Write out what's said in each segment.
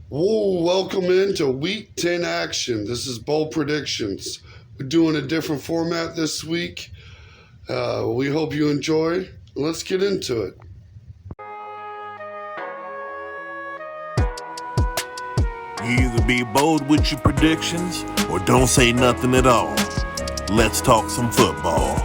Whoa, welcome into Week 10 action. This is Bold Predictions. We're doing a different format this week. We hope you enjoy. Let's get into it. You either be bold with your predictions or don't say nothing at all. Let's talk some football.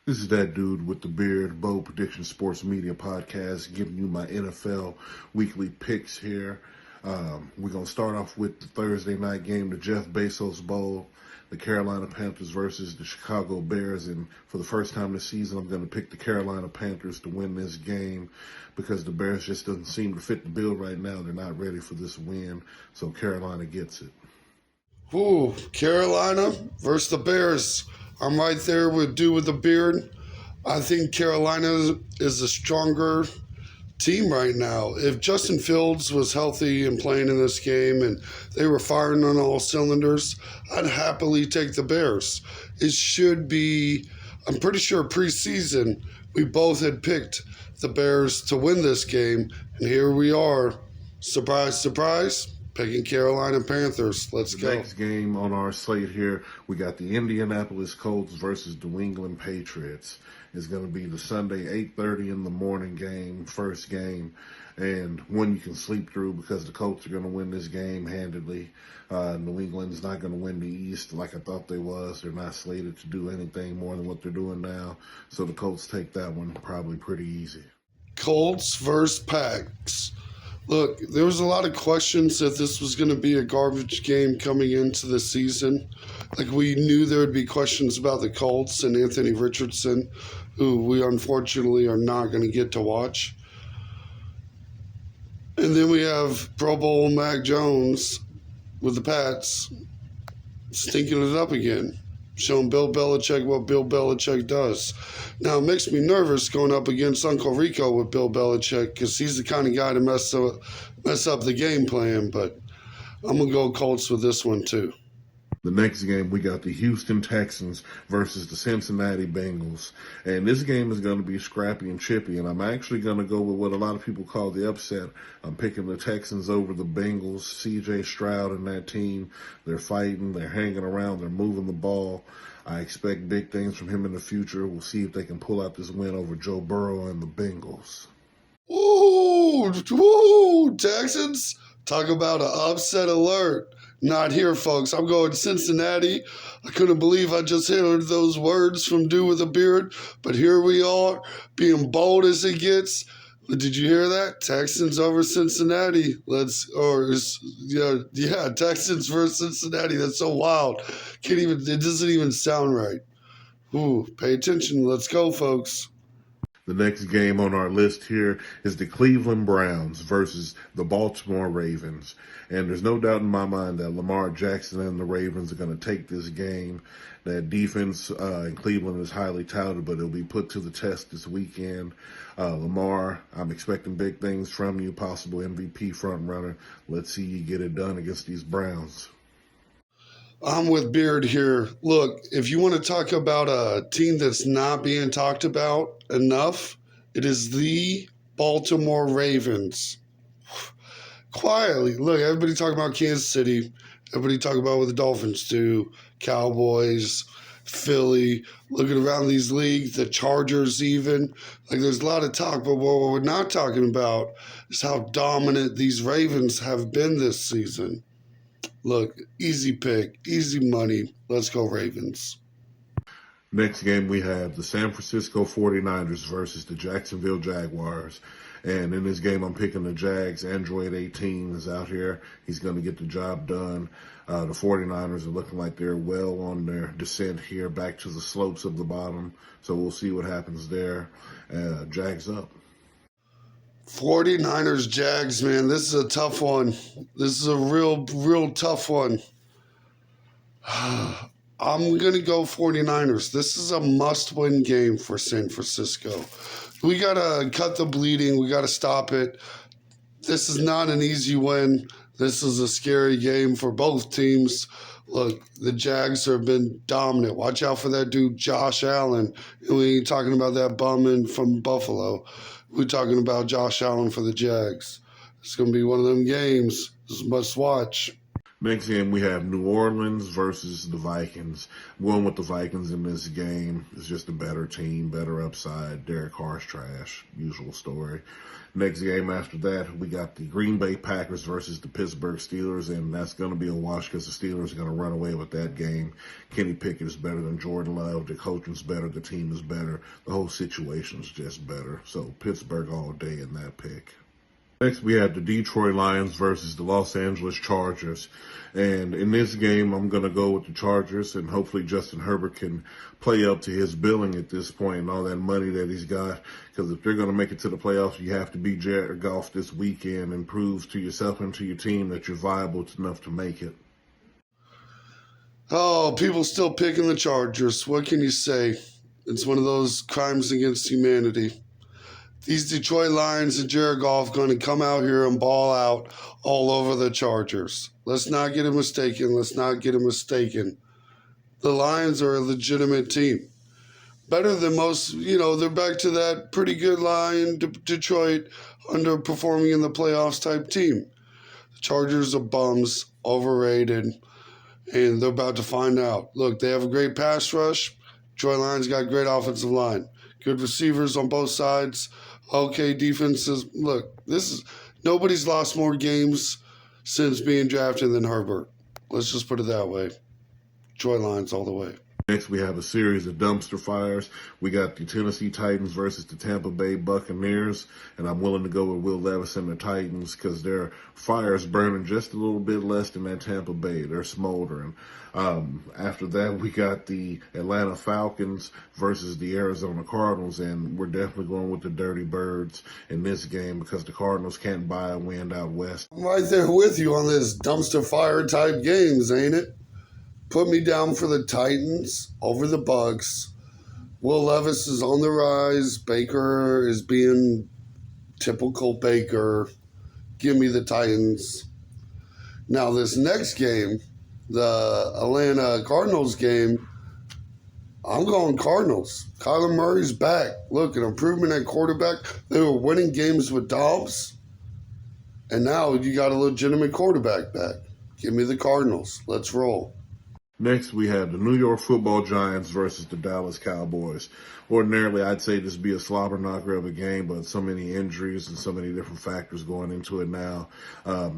This is that dude with the beard, Bold Prediction Sports Media Podcast, giving you my NFL weekly picks here. We're going to start off with the Thursday night game, the Jeff Bezos Bowl, the Carolina Panthers versus the Chicago Bears. And for the first time this season, I'm going to pick the Carolina Panthers to win this game because the Bears just doesn't seem to fit the bill right now. They're not ready for this win, so Carolina gets it. Ooh, Carolina versus the Bears. I'm right there with dude with the beard. I think Carolina is a stronger team right now. If Justin Fields was healthy and playing in this game and they were firing on all cylinders, I'd happily take the Bears. It should be, I'm pretty sure preseason, we both had picked the Bears to win this game, and here we are. Surprise, surprise. Picking Carolina Panthers. Let's go. Next game on our slate here, we got the Indianapolis Colts versus the New England Patriots. It's going to be the Sunday 8:30 in the morning game, first game, and one you can sleep through because the Colts are going to win this game handedly. New England's not going to win the East like I thought they was. They're not slated to do anything more than what they're doing now, so the Colts take that one probably pretty easy. Colts versus Packs. Look, there was a lot of questions if this was going to be a garbage game coming into the season. Like, we knew there would be questions about the Colts and Anthony Richardson, who we unfortunately are not going to get to watch. And then we have Pro Bowl Mac Jones with the Pats stinking it up again, showing Bill Belichick what Bill Belichick does. Now, it makes me nervous going up against Uncle Rico with Bill Belichick because he's the kind of guy to mess up the game plan, but I'm going to go Colts with this one too. The next game, we got the Houston Texans versus the Cincinnati Bengals. And this game is going to be scrappy and chippy, and I'm actually going to go with what a lot of people call the upset. I'm picking the Texans over the Bengals. C.J. Stroud and that team, they're fighting, they're hanging around, they're moving the ball. I expect big things from him in the future. We'll see if they can pull out this win over Joe Burrow and the Bengals. Ooh, Texans, talk about an upset alert. Not here, folks. I'm going Cincinnati. I couldn't believe I just heard those words from dude with a beard, but here we are, being bold as it gets. Did you hear that? Texans over Cincinnati. Texans versus Cincinnati. That's so wild. It doesn't even sound right. Ooh, pay attention. Let's go, folks. The next game on our list here is the Cleveland Browns versus the Baltimore Ravens. And there's no doubt in my mind that Lamar Jackson and the Ravens are going to take this game. That defense in Cleveland is highly touted, but it'll be put to the test this weekend. Lamar, I'm expecting big things from you, possible MVP front runner. Let's see you get it done against these Browns. I'm with Beard here. Look, if you want to talk about a team that's not being talked about enough, it is the Baltimore Ravens. Quietly, look, everybody talking about Kansas City. Everybody talking about what the Dolphins do. Cowboys, Philly, looking around these leagues, the Chargers even. Like, there's a lot of talk, but what we're not talking about is how dominant these Ravens have been this season. Look, easy pick, easy money. Let's go Ravens. Next game, we have the San Francisco 49ers versus the Jacksonville Jaguars. And in this game, I'm picking the Jags. Android 18 is out here. He's going to get the job done. The 49ers are looking like they're well on their descent here back to the slopes of the bottom. So we'll see what happens there. Jags up. 49ers, Jags, man, this is a tough one. This is a real tough one. I'm going to go 49ers. This is a must-win game for San Francisco. We got to cut the bleeding. We got to stop it. This is not an easy win. This is a scary game for both teams. Look, the Jags have been dominant. Watch out for that dude, Josh Allen. And we ain't talking about that bum from Buffalo. We're talking about Josh Allen for the Jags. It's going to be one of them games. It's a must watch. Next game, we have New Orleans versus the Vikings. I'm going with the Vikings in this game. It's just a better team, better upside. Derek Carr's trash. Usual story. Next game after that, we got the Green Bay Packers versus the Pittsburgh Steelers, and that's going to be a wash because the Steelers are going to run away with that game. Kenny Pickett is better than Jordan Love. The coaching's better. The team is better. The whole situation is just better. So Pittsburgh all day in that pick. Next, we have the Detroit Lions versus the Los Angeles Chargers. And in this game, I'm going to go with the Chargers, and hopefully Justin Herbert can play up to his billing at this point and all that money that he's got. Because if they're going to make it to the playoffs, you have to beat Jared Goff this weekend and prove to yourself and to your team that you're viable enough to make it. Oh, people still picking the Chargers. What can you say? It's one of those crimes against humanity. These Detroit Lions and Jared Goff going to come out here and ball out all over the Chargers. Let's not get it mistaken. The Lions are a legitimate team. Better than most, they're back to that pretty good line, Detroit underperforming in the playoffs type team. The Chargers are bums, overrated, and they're about to find out. Look, they have a great pass rush. Detroit Lions got a great offensive line. Good receivers on both sides. Okay, defenses. Look, nobody's lost more games since being drafted than Herbert. Let's just put it that way. Detroit Lions all the way. Next, we have a series of dumpster fires. We got the Tennessee Titans versus the Tampa Bay Buccaneers, and I'm willing to go with Will Levis and the Titans because their fire's burning just a little bit less than that Tampa Bay. They're smoldering. After that, we got the Atlanta Falcons versus the Arizona Cardinals, and we're definitely going with the Dirty Birds in this game because the Cardinals can't buy a win out west. I'm right there with you on this dumpster fire type games, ain't it? Put me down for the Titans over the Bucs. Will Levis is on the rise. Baker is being typical Baker. Give me the Titans. Now this next game, the Atlanta Cardinals game, I'm going Cardinals. Kyler Murray's back. Look, an improvement at quarterback. They were winning games with Dobbs, and now you got a legitimate quarterback back. Give me the Cardinals. Let's roll. Next, we have the New York Football Giants versus the Dallas Cowboys. Ordinarily, I'd say this would be a slobber knocker of a game, but so many injuries and so many different factors going into it now.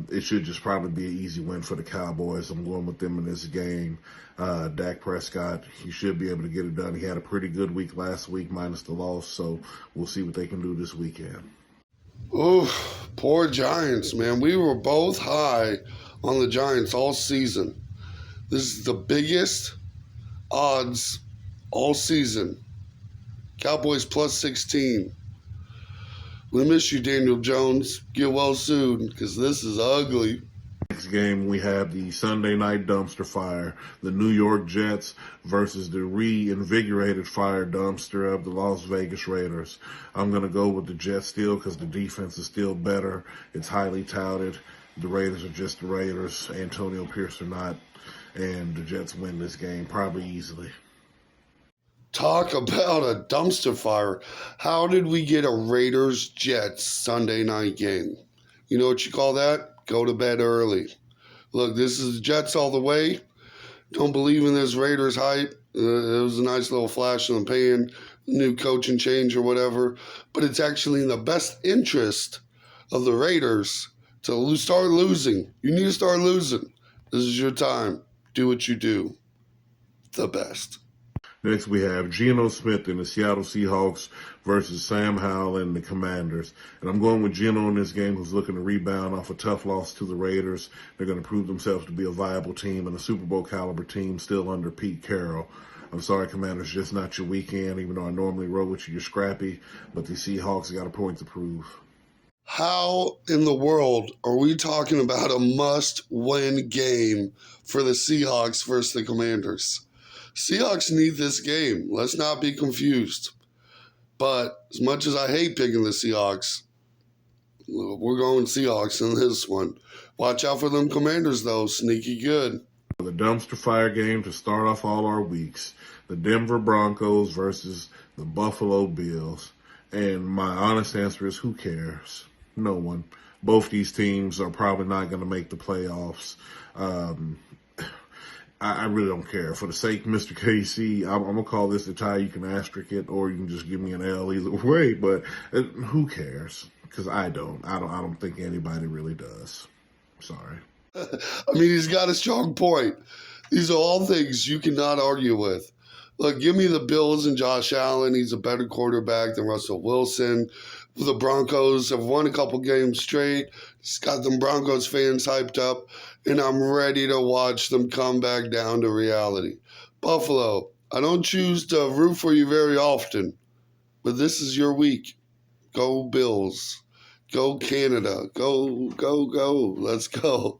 It should just probably be an easy win for the Cowboys. I'm going with them in this game. Dak Prescott, he should be able to get it done. He had a pretty good week last week, minus the loss, so we'll see what they can do this weekend. Oof, poor Giants, man. We were both high on the Giants all season. This is the biggest odds all season. Cowboys plus 16. We miss you, Daniel Jones. Get well soon, because this is ugly. Next game, we have the Sunday night dumpster fire. The New York Jets versus the reinvigorated fire dumpster of the Las Vegas Raiders. I'm going to go with the Jets still because the defense is still better. It's highly touted. The Raiders are just the Raiders. Antonio Pierce or not. And the Jets win this game probably easily. Talk about a dumpster fire. How did we get a Raiders-Jets Sunday night game? You know what you call that? Go to bed early. Look, this is the Jets all the way. Don't believe in this Raiders hype. It was a nice little flash in the pan, new coaching change or whatever. But it's actually in the best interest of the Raiders to start losing. You need to start losing. This is your time. Do what you do. The best. Next, we have Geno Smith and the Seattle Seahawks versus Sam Howell and the Commanders. And I'm going with Geno in this game, who's looking to rebound off a tough loss to the Raiders. They're going to prove themselves to be a viable team and a Super Bowl caliber team still under Pete Carroll. I'm sorry, Commanders, just not your weekend, even though I normally roll with you. You're scrappy, but the Seahawks got a point to prove. How in the world are we talking about a must-win game for the Seahawks versus the Commanders? Seahawks need this game. Let's not be confused. But as much as I hate picking the Seahawks, we're going Seahawks in this one. Watch out for them Commanders, though. Sneaky good. The dumpster fire game to start off all our weeks. The Denver Broncos versus the Buffalo Bills. And my honest answer is, who cares? No one. Both these teams are probably not going to make the playoffs. I really don't care. For the sake of Mr. KC, I'm going to call this a tie. You can asterisk it, or you can just give me an L either way. But who cares? Because I don't. I don't think anybody really does. Sorry. I mean, he's got a strong point. These are all things you cannot argue with. Look, give me the Bills and Josh Allen. He's a better quarterback than Russell Wilson. The Broncos have won a couple games straight. He's got them Broncos fans hyped up, and I'm ready to watch them come back down to reality. Buffalo, I don't choose to root for you very often, but this is your week. Go Bills. Go Canada. Go, go, go. Let's go.